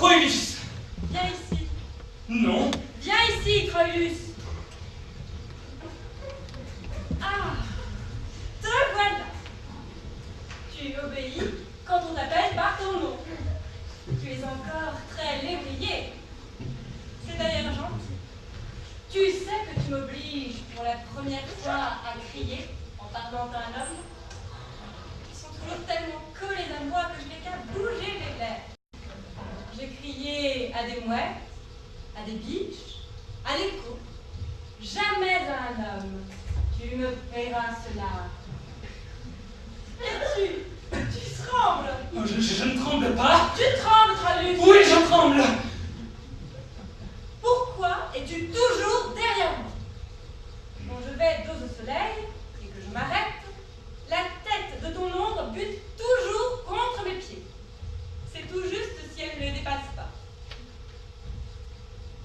Troilus. Viens ici. Non. Viens ici, Troilus. Ah, te voilà. Tu obéis quand on t'appelle par ton nom. Tu es encore très lévrier. C'est d'ailleurs gentil. Tu sais que tu m'obliges pour la première fois à crier en parlant à un homme. Ils sont toujours tellement collés à moi que je n'ai qu'à bouger les lèvres. J'ai crié à des mouettes, à des biches, à des cours. Jamais à un homme. Tu me paieras cela. Et tu trembles. Oh, je ne tremble pas. Tu trembles, Troilus. Oui, je tremble. Pourquoi es-tu toujours derrière moi? Quand je vais dos au soleil et que je m'arrête, la tête de ton ombre bute toujours contre mes pieds. C'est tout juste si elle ne les dépasse pas.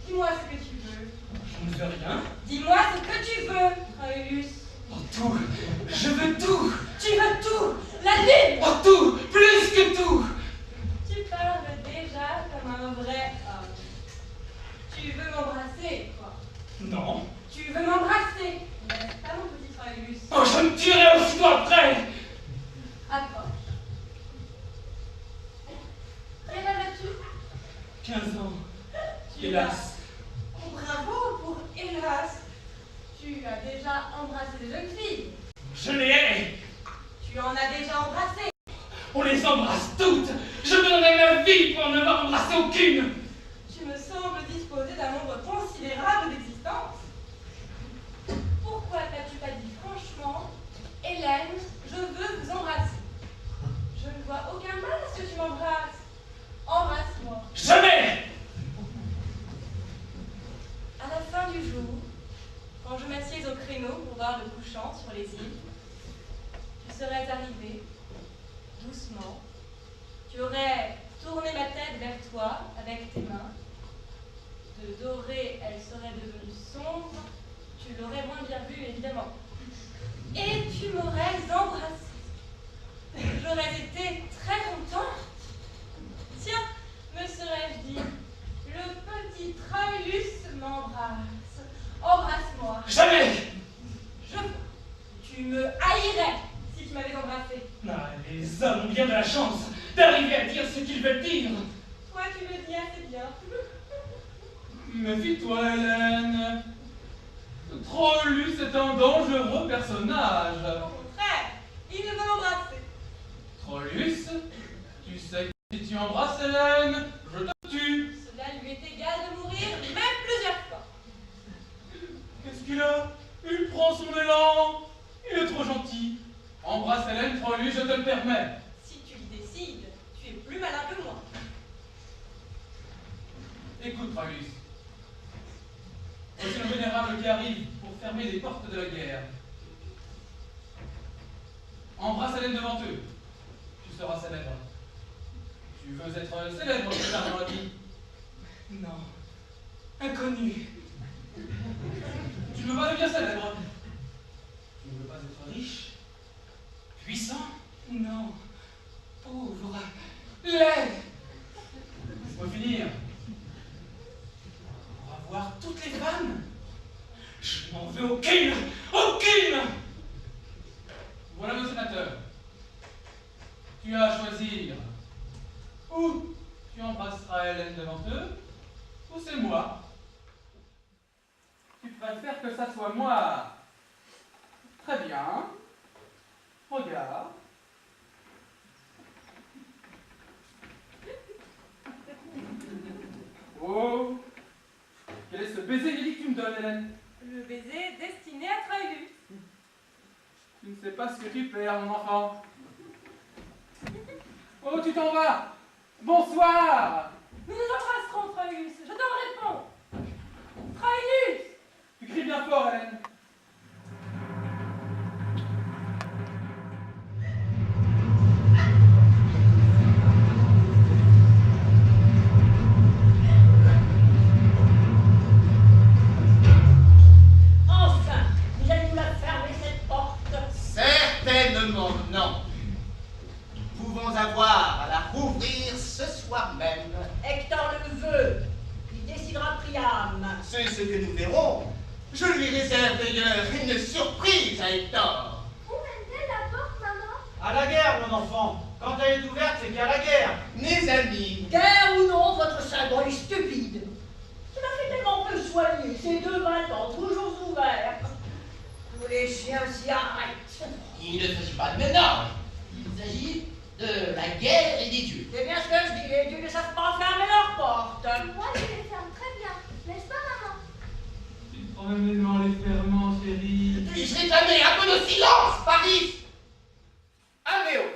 Dis-moi ce que tu veux. Je ne veux rien. Dis-moi ce que tu veux, Troilus. Oh, tout. Je veux tout. Tu veux tout. La lune. Oh, tout. Plus que tout. Tu parles déjà comme un vrai homme. Tu veux m'embrasser, quoi? Non. Tu veux m'embrasser, n'est-ce pas, mon petit Troilus? Oh, je me tuerai aussitôt après. Approche. Quel âge as-tu? 15 ans. Tu Hélas. Oh, bravo pour hélas. Tu as déjà embrassé des jeunes filles. Je les hais. Tu en as déjà embrassé. On les embrasse toutes. Je donnerai ma vie pour ne pas embrasser aucune. Tu me sembles disposer d'un nombre considérable d'existences. Pourquoi n'as-tu pas dit franchement, Hélène, je veux vous embrasser? Je ne vois aucun mal à ce que tu m'embrasses. Embrasse-moi. Jamais. À la fin du jour, quand je m'assieds au créneau pour voir le couchant sur les îles, tu serais arrivé, doucement. Tu aurais tourné ma tête vers toi avec tes mains. De dorée, elle serait devenue sombre. Tu l'aurais moins bien vue, évidemment. Et tu m'aurais embrassée. J'aurais été très contente. Tiens, me serais-je dit, le petit Troilus m'embrasse. Embrasse-moi. Jamais. Tu me haïrais si tu m'avais embrassé. Ah, les hommes ont bien de la chance d'arriver à dire ce qu'ils veulent dire. Toi, tu le dis assez bien. Méfie-toi, Hélène. Troilus est un dangereux personnage. Au contraire, il veut m'embrasser. Troilus, tu sais que si tu embrasses Hélène, je te tue. Cela lui est égal de mourir, même plusieurs fois. Qu'est-ce qu'il a? Il prend son élan. Il est trop gentil. Embrasse Hélène, Troilus, je te le permets. Si tu y décides, tu es plus malin que moi. Écoute, Troilus. Voici le vénérable qui arrive pour fermer les portes de la guerre. Embrasse Hélène devant eux. Tu seras célèbre. Tu veux être célèbre plus tard dans la vie? Non. Inconnu. Tu ne veux pas devenir célèbre? Tu ne veux pas être riche? Puissant? Non. Pauvre. Laid. Laisse-moi finir. Pour avoir toutes les femmes? Je n'en veux aucune. Aucune. Voilà nos sénateurs. Tu as à choisir. Ou tu embrasseras Hélène devant eux, ou c'est moi. Tu préfères que ça soit moi. Très bien. Regarde. Oh, quel est ce baiser inédit que tu me donnes, Hélène? Le baiser destiné à Troilus. Tu ne sais pas ce que tu perds, mon enfant. Oh, tu t'en vas. Bonsoir. Nous nous embrasserons, Troilus. Je t'en réponds. Troilus! Tu cries bien fort, Hélène. Enfin, vous allez nous la fermer cette porte? Certainement non. Nous pouvons avoir à la rouvrir ce soir même. c'est ce que nous verrons. Je lui réserve d'ailleurs une surprise à Hector. Où mène-t-elle la porte, maman? À la guerre, mon enfant. Quand elle est ouverte, c'est qu'il y a la guerre. Mes amis, Guerre ou non, votre symbole est stupide. Cela fait tellement peu soigner, ces deux battants toujours ouverts. Tous les chiens s'y arrêtent. Il ne s'agit pas de ménage. Il s'agit de la guerre et des dieux. C'est bien ce que je dis, les dieux ne savent pas fermer leurs portes. Moi, je les ferme très bien. N'est-ce pas, maman? Prenez-moi les ferments, chérie. puis-je réclamer un peu de silence, Paris? Améos.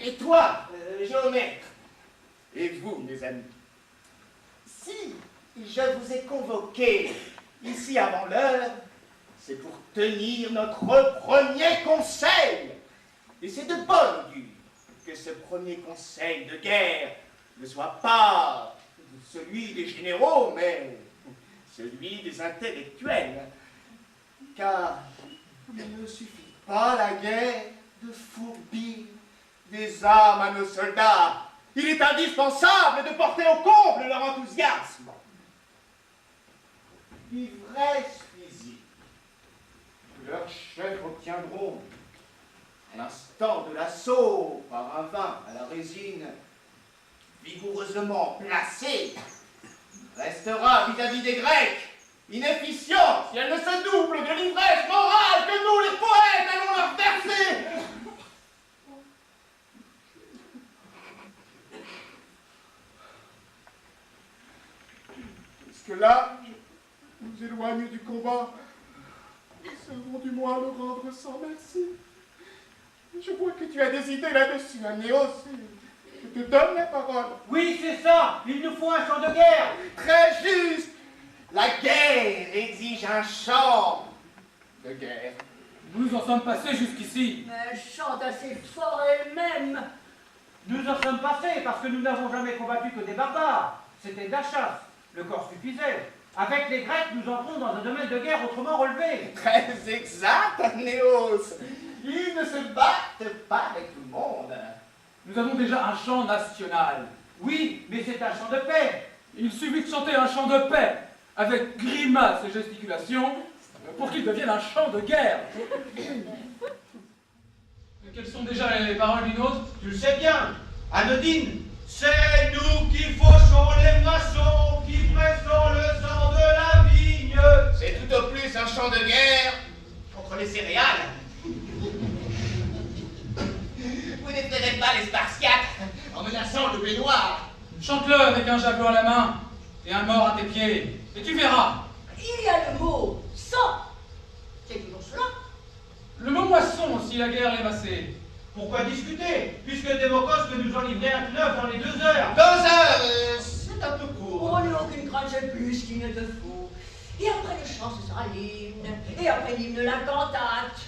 Et toi, géomètre, et vous, mes amis, si je vous ai convoqué ici avant l'heure, c'est pour tenir notre premier conseil. Et c'est de bonne augure que ce premier conseil de guerre ne soit pas celui des généraux, mais celui des intellectuels. Car il ne suffit pas la guerre de fourbir des âmes à nos soldats. Il est indispensable de porter au comble leur enthousiasme. L'ivresse physique que leurs chefs obtiendront à l'instant de l'assaut par un vin à la résine vigoureusement placé restera vis-à-vis des Grecs inefficiente si elle ne se double de l'ivresse morale que nous, les poètes, allons leur verser. Jusque-là, je nous éloigne du combat. Nous serons du moins le rendre sans merci. Je vois que tu as des idées là-dessus, Anéos. Je te donne la parole. Oui, c'est ça. Il nous faut un champ de guerre. Très juste. La guerre exige un chant de guerre. Nous en sommes passés jusqu'ici. Mais elle chante assez fort elle-même. Nous en sommes passés parce que nous n'avons jamais combattu que des barbares. C'était de la chasse. Le corps suffisait. Avec les Grecs, nous entrons dans un domaine de guerre autrement relevé. Très exact, Anéos. Ils ne se battent pas avec tout le monde. Nous avons déjà un chant national. Oui, mais c'est un chant de paix. Il suffit de chanter un chant de paix, avec grimaces et gesticulations, pour qu'il devienne un chant de guerre. Mais quelles sont déjà les paroles d'une autre? Tu le sais bien. Anodine. C'est nous qui fauchons les moissons, qui pressons le sang de la vigne. C'est tout au plus un chant de guerre contre les céréales. Vous n'effraierez pas les Spartiates en menaçant le blé noir. Chante-le avec un javelot à la main et un mort à tes pieds, et tu verras. Il y a le mot sang. C'est toujours cela. Le mot moisson, si la guerre l'est massée. Pourquoi discuter, puisque Démocos peut nous en livrer un neuf dans les 2 heures. 2 heures, c'est un peu court. Oh, n'aie aucune crainte, j'ai plus qu'il ne te faut. Et après le chant, ce sera l'hymne. Et après l'hymne, la cantate.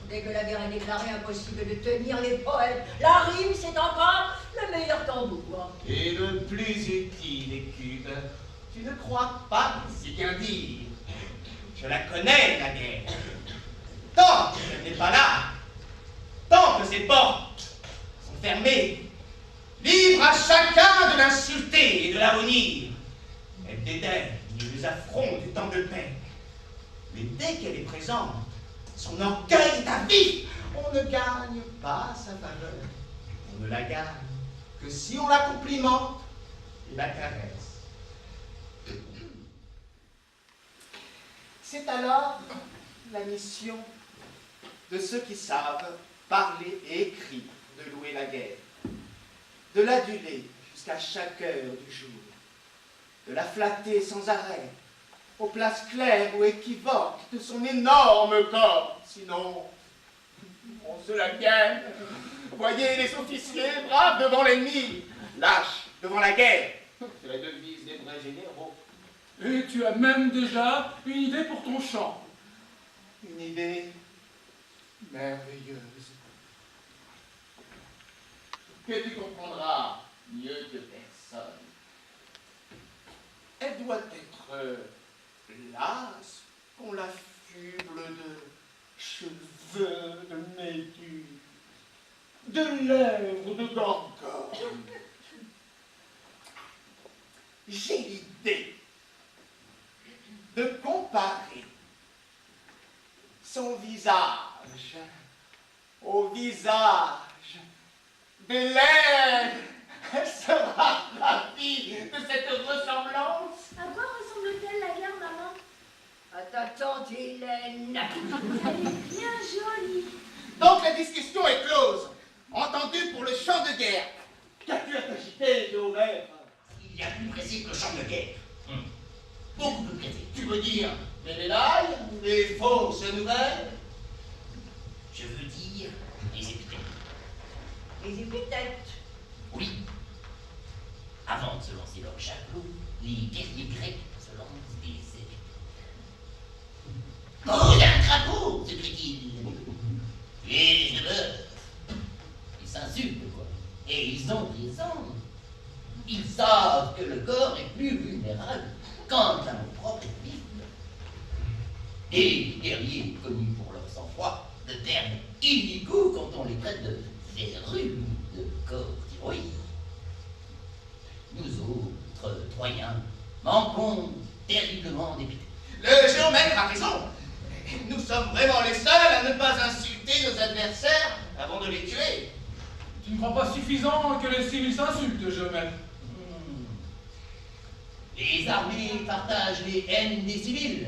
Dès que la guerre est déclarée, impossible de tenir les poètes. La rime, c'est encore le meilleur tambour. Et le plus utile écume, tu ne crois pas si bien dire. Je la connais, la guerre. Tant qu'elle n'est pas là, tant que ses portes sont fermées, libre à chacun de l'insulter et de la honnir. Elle dédaigne les affronts du temps de paix. Mais dès qu'elle est présente, son orgueil est à vif. On ne gagne pas sa faveur. On ne la gagne que si on la complimente et la caresse. C'est alors la mission de ceux qui savent parler et écrire de louer la guerre, de l'aduler jusqu'à chaque heure du jour, de la flatter sans arrêt, aux places claires ou équivoques de son énorme corps. Sinon, on se la gagne. Voyez les officiers braves devant l'ennemi, lâches devant la guerre. C'est la devise des vrais généraux. Et tu as même déjà une idée pour ton chant. Une idée merveilleuse que tu comprendras mieux que personne. Elle doit être lasse qu'on l'affuble de cheveux de méduse, de lèvres de gorgone. j'ai l'idée de comparer son visage au visage d'Hélène. Elle sera ravie de cette ressemblance. À quoi ressemble-t-elle la guerre, maman? À ta tante Hélène. Elle est bien jolie. Donc la discussion est close. Entendu pour le champ de guerre. Qu'as-tu à t'agiter, Géomètre? Il y a plus précis que le champ de guerre. Beaucoup plus précis. Tu veux dire les médailles, les fausses nouvelles? Je veux dire les épithètes. Les épithètes. Oui. Avant de se lancer leur javelot, les guerriers grecs se lancent des épithètes. Oh, il y a un crapaud, se crie-t-il. Et de bœuf. Ils s'insultent, quoi. Et ils ont raison. Ils savent que le corps est plus vulnérable quand l'amour propre est vif. Et les guerriers connus pour leur sang-froid, de termes illégaux quand on les traite de verrues, de corps d'héroïne. Nous autres, Troyens, manquons terriblement d'épithètes. Le géomètre a raison. Nous sommes vraiment les seuls à ne pas insulter nos adversaires avant de les tuer. Tu ne crois pas suffisant que les civils s'insultent, géomètre? Les armées partagent les haines des civils.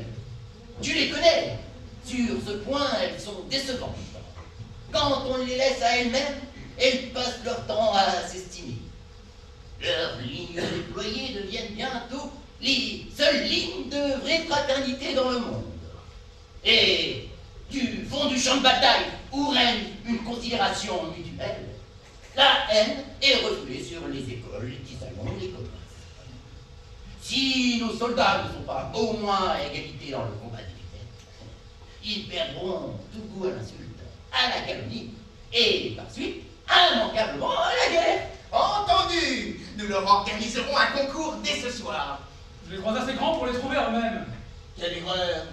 Tu les connais. Sur ce point, elles sont décevantes. Quand on les laisse à elles-mêmes, elles passent leur temps à s'estimer. Leurs lignes déployées deviennent bientôt les seules lignes de vraie fraternité dans le monde. Et du fond du champ de bataille, où règne une considération mutuelle, la haine est refoulée sur les écoles, les petits salons, les commerces. Si nos soldats ne sont pas au moins à égalité dans le combat d'épithètes, ils perdront tout goût à l'insulte, à la calomnie, et par suite, immanquablement à la guerre. Entendu. Nous leur organiserons un concours dès ce soir. Je les crois assez grands pour les trouver eux-mêmes. Quelle erreur.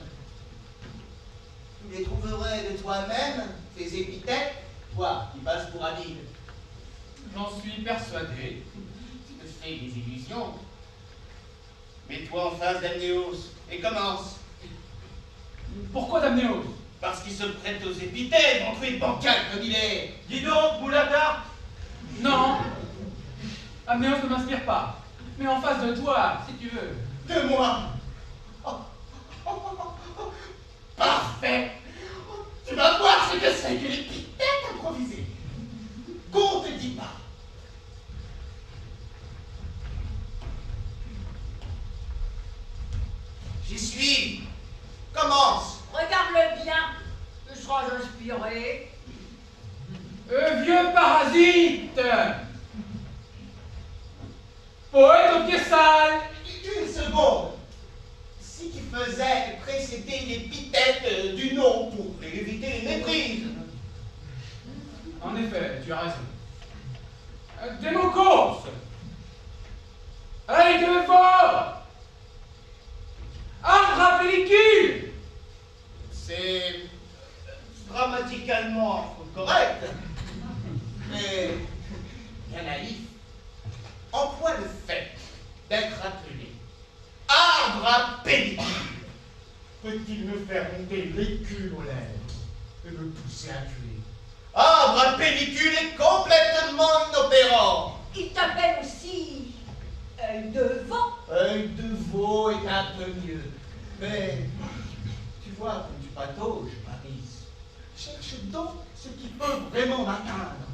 Tu les trouverais de toi-même, ces épithètes, toi qui passes pour habile. J'en suis persuadé. Tu te fais des illusions. Mets-toi en face d'Amnéos et commence. Pourquoi Damnéos? Parce qu'il se prête aux épithètes, entrée bancal comme il est. Dis donc, Boulata. Non. Amnéos ne m'inspire pas. Mais en face de toi, si tu veux. De moi. Parfait. Tu vas voir ce que c'est que l'épithète improvisée. Qu'on te dit pas. J'y suis. Commence. Regarde-le bien. Tu seras inspiré. Vieux parasite! Poète aux pieds sales! Une seconde. Si tu faisais précéder l'épithète du nom pour éviter les méprises. En effet, tu as raison. Démocos! Œil de veau! Arbre à pellicule! C'est grammaticalement correct, mais bien naïf. En quoi le fait d'être appelé arbre à pellicule peut-il me faire monter l'écume aux lèvres et me pousser à tuer? Arbre à pellicule est complètement inopérant. Il t'appelle aussi œil de veau. Œil de veau est un peu mieux, mais tu vois comme tu patauges, Paris. Cherche donc ce qui peut vraiment m'atteindre.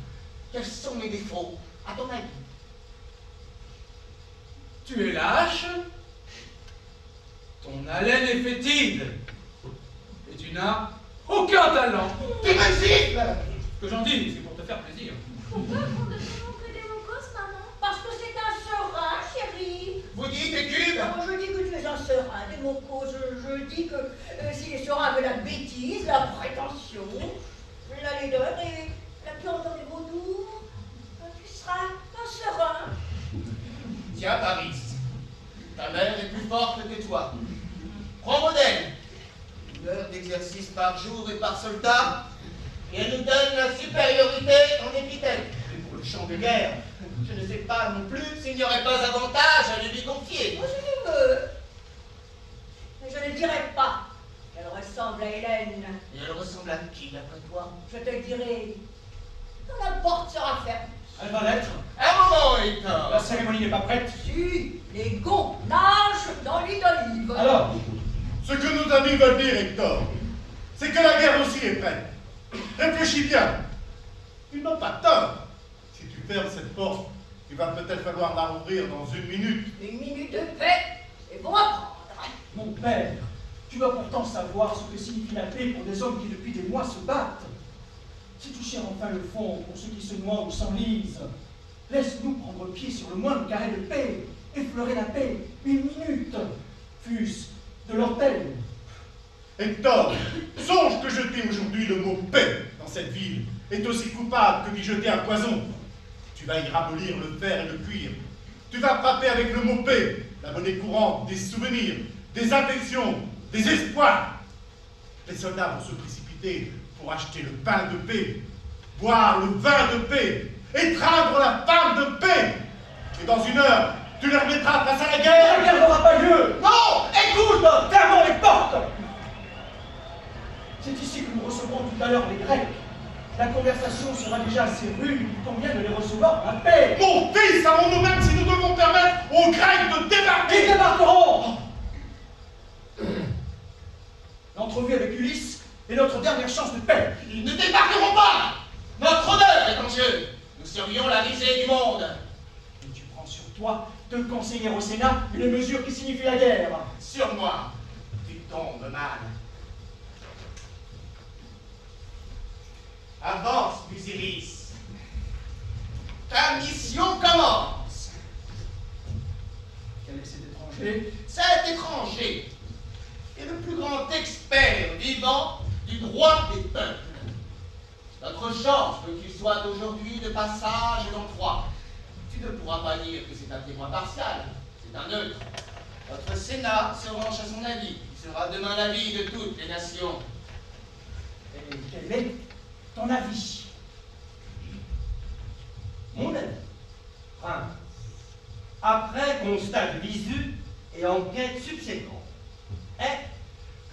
Quels sont mes défauts, à ton avis? Tu es lâche, ton haleine est fétide, et tu n'as aucun talent. Tu me gifles! Ce que j'en dis, c'est pour te faire plaisir. Pourquoi on devrait montrer des mocos, maman? Parce que c'est un serin, chérie. Vous dites écume? Non, je dis que tu es un serin, des mocos. Je dis que si les serins avaient la bêtise, la prétention, la laideur et la pudeur des vautours, tu seras un serin. Tiens, Paris, ta mère est plus forte que toi. Prends modèle. Une heure d'exercice par jour et par soldat, et elle nous donne la supériorité en épithète. Et pour le champ de guerre, je ne sais pas non plus s'il n'y aurait pas avantage à le lui confier. je te le dirai quand la porte sera fermée. Elle va l'être. Un moment, Hector. La cérémonie n'est pas prête. Si, les gonds nagent dans l'huile d'olive. Alors, Ce que nos amis veulent dire, Hector, c'est que la guerre aussi est prête. Réfléchis bien. Ils n'ont pas tort. Si tu fermes cette porte, il va peut-être falloir la rouvrir dans 1 minute. 1 minute de paix, c'est bon à prendre. Mon père, tu dois pourtant savoir ce que signifie la paix pour des hommes qui depuis des mois se battent. Si tu cherches enfin le fond pour ceux qui se noient ou s'enlisent, laisse-nous prendre pied sur le moindre carré de paix, effleurer la paix 1 minute, fût-ce de l'orteil. Hector, songe que jeter aujourd'hui le mot paix dans cette ville est aussi coupable que d'y jeter un poison. Tu vas y ramollir le fer et le cuir. Tu vas frapper avec le mot paix, la monnaie courante des souvenirs, des affections, des espoirs. Les soldats vont se précipiter pour acheter le pain de paix, boire le vin de paix, étreindre la femme de paix. Et dans 1 heure, tu leur mettras face à la guerre. La guerre n'aura pas lieu. Non, écoute. Fermons les portes. C'est ici que nous recevrons tout à l'heure les Grecs. La conversation sera déjà assez rude, il convient de les recevoir en paix. Mon fils, savons-nous même si nous devons permettre aux Grecs de Ils débarquer? débarqueront. L'entrevue avec Ulysse est notre dernière chance de paix. Ils ne débarqueront pas. Notre honneur est en jeu. Nous serions la risée du monde. Et tu prends sur toi de conseiller au Sénat une mesure qui signifie la guerre. Sur moi, tu tombes mal. Avance, Busiris. Ta mission commence. Quel est cet étranger? Cet étranger est le plus grand expert vivant du droit des peuples. Notre chance veut qu'il soit aujourd'hui de passage dans Troie. Tu ne pourras pas dire que c'est un témoin partial, c'est un neutre. Notre Sénat se range à son avis, qui sera demain l'avis de toutes les nations. Et quel est ton avis? Mon avis, prince, après constat de visu et enquête subséquente, est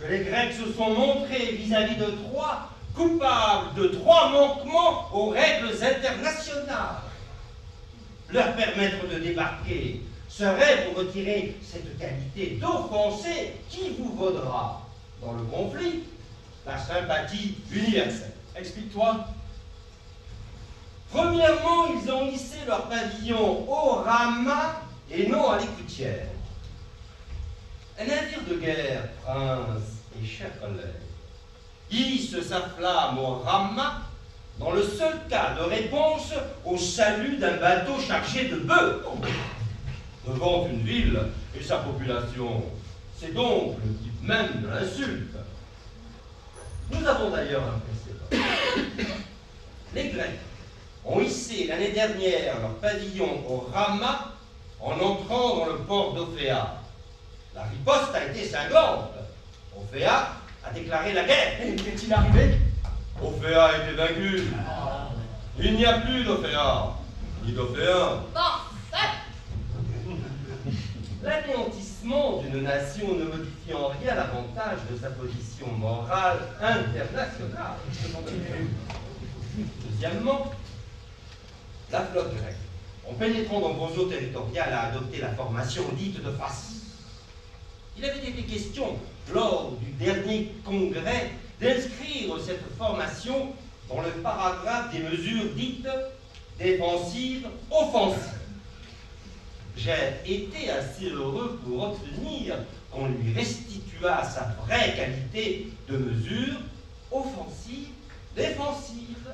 que les Grecs se sont montrés vis-à-vis de Troie coupables de 3 manquements aux règles internationales. Leur permettre de débarquer serait vous retirer cette qualité d'offensé qui vous vaudra, dans le conflit, la sympathie universelle. Explique-toi. Premièrement, ils ont hissé leur pavillon au ramas et non à l'écoutière. Un navire de guerre, prince et chers collègues, hisse sa flamme au ramas dans le seul cas de réponse au salut d'un bateau chargé de bœufs. Devant une ville et sa population, c'est donc le type même de l'insulte. Nous avons d'ailleurs un précédent. Les Grecs ont hissé l'année dernière leur pavillon au ramas en entrant dans le port d'Ophéa. La riposte a été cinglante. Ophéa a déclaré la guerre. Et qu'est-il arrivé? Ophéa a été vaincu. Il n'y a plus d'Ophéa, ni d'Ophéen. Parfait. L'anéantissement d'une nation ne modifie en rien l'avantage de sa position morale internationale. Deuxièmement, la flotte grecque, en pénétrant dans vos eaux territoriales, a adopté la formation dite de face. Il avait été question, lors du dernier congrès, d'inscrire cette formation dans le paragraphe des mesures dites défensives, offensives. J'ai été assez heureux pour obtenir qu'on lui restituât sa vraie qualité de mesure offensive, défensive.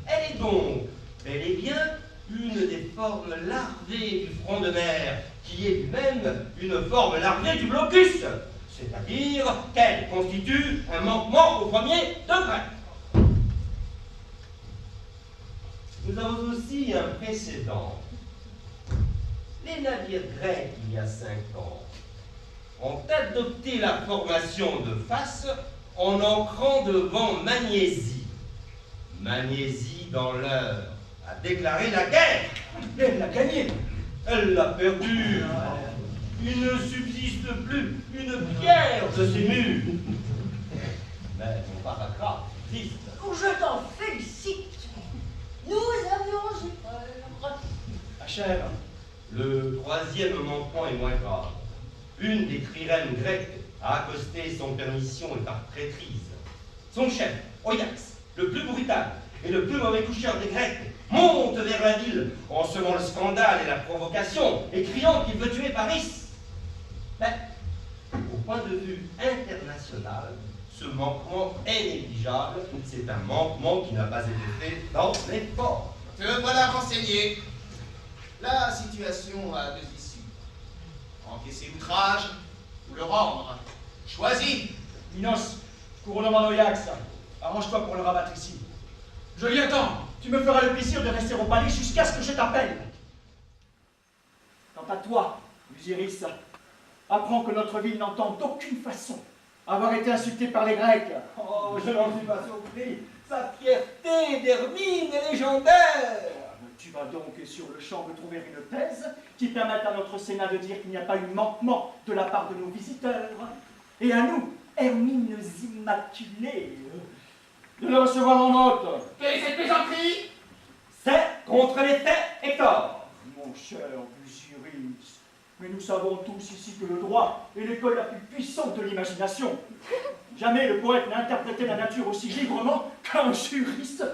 Elle est donc bel et bien une des formes larvées du front de mer, qui est lui-même une forme larvée du blocus, c'est-à-dire qu'elle constitue un manquement au premier degré. Nous avons aussi un précédent. Les navires grecs, il y a 5 ans, ont adopté la formation de face en ancrant devant Magnésie. Magnésie, dans l'heure, a déclaré la guerre. Elle l'a gagné. Elle l'a perdue. Il ne subsiste plus une pierre de ses murs. Mais mon paragraphe existe. Je t'en félicite. Nous avions eu peur. Achève. Le troisième manquement est moins grave. Une des trirèmes grecques a accosté sans permission et par traîtrise. Son chef, Oyax, le plus brutal et le plus mauvais coucheur des Grecs, monte vers la ville en semant le scandale et la provocation et criant qu'il veut tuer Paris. Mais, au point de vue international, ce manquement est négligeable. C'est un manquement qui n'a pas été fait dans les ports. Te voilà renseigné. La situation a deux issues. Encaisser l'outrage ou le rendre. Choisis. Minos, couronnement d'Oyax, arrange-toi pour le rabattre ici. Je l'y attends. Tu me feras le plaisir de rester au palais jusqu'à ce que je t'appelle. Quant à toi, Busiris, apprends que notre ville n'entend d'aucune façon avoir été insultée par les Grecs. Oh, je n'en suis pas surpris. Sa fierté d'Hermine est légendaire. Tu vas donc sur le champ de trouver une thèse qui permette à notre Sénat de dire qu'il n'y a pas eu manquement de la part de nos visiteurs. Et à nous, Hermines immaculées, de le recevoir en hôte. Quelle est cette plaisanterie? C'est contre les faits, Hector. Mon cher Busiris, mais nous savons tous ici que le droit est l'école la plus puissante de l'imagination. Jamais le poète n'a interprété la nature aussi librement qu'un juriste.